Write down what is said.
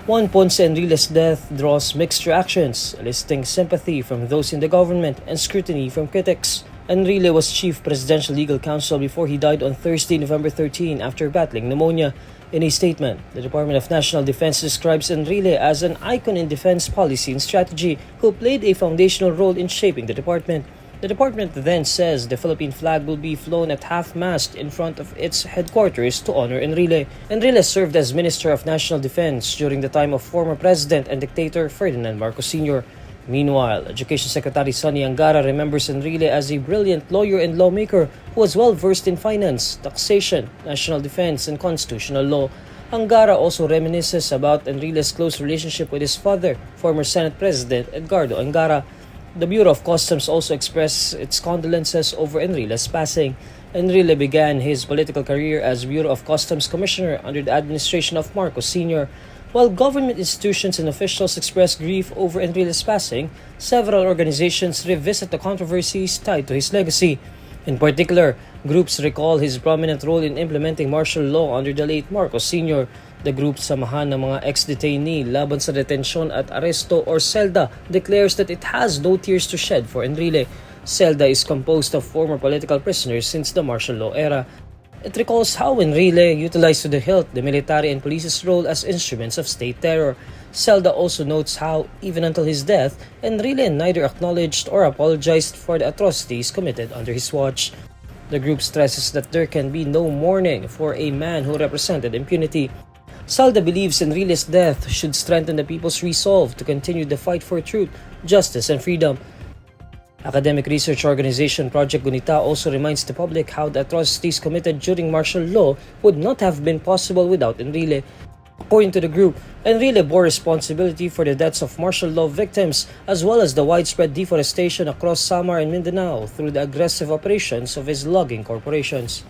Juan Ponce Enrile's death draws mixed reactions, eliciting sympathy from those in the government and scrutiny from critics. Enrile was chief presidential legal counsel before he died on Thursday, November 13 after battling pneumonia. In a statement, the Department of National Defense describes Enrile as an icon in defense policy and strategy who played a foundational role in shaping the department. The department then says the Philippine flag will be flown at half-mast in front of its headquarters to honor Enrile. Enrile served as Minister of National Defense during the time of former President and dictator Ferdinand Marcos Sr. Meanwhile, Education Secretary Sonny Angara remembers Enrile as a brilliant lawyer and lawmaker who was well-versed in finance, taxation, national defense, and constitutional law. Angara also reminisces about Enrile's close relationship with his father, former Senate President Edgardo Angara. The Bureau of Customs also expressed its condolences over Enrile's passing. Enrile began his political career as Bureau of Customs Commissioner under the administration of Marcos Sr. While government institutions and officials express grief over Enrile's passing, several organizations revisit the controversies tied to his legacy. In particular, groups recall his prominent role in implementing martial law under the late Marcos Sr. The group Samahan ng mga ex-detainee laban sa detensyon at aresto or SELDA declares that it has no tears to shed for Enrile. SELDA is composed of former political prisoners since the martial law era. It recalls how Enrile utilized to the hilt the military and police's role as instruments of state terror. SELDA also notes how, even until his death, Enrile neither acknowledged or apologized for the atrocities committed under his watch. The group stresses that there can be no mourning for a man who represented impunity. SELDA believes Enrile's death should strengthen the people's resolve to continue the fight for truth, justice, and freedom. Academic research organization Project Gunita also reminds the public how the atrocities committed during martial law would not have been possible without Enrile. According to the group, Enrile bore responsibility for the deaths of martial law victims as well as the widespread deforestation across Samar and Mindanao through the aggressive operations of his logging corporations.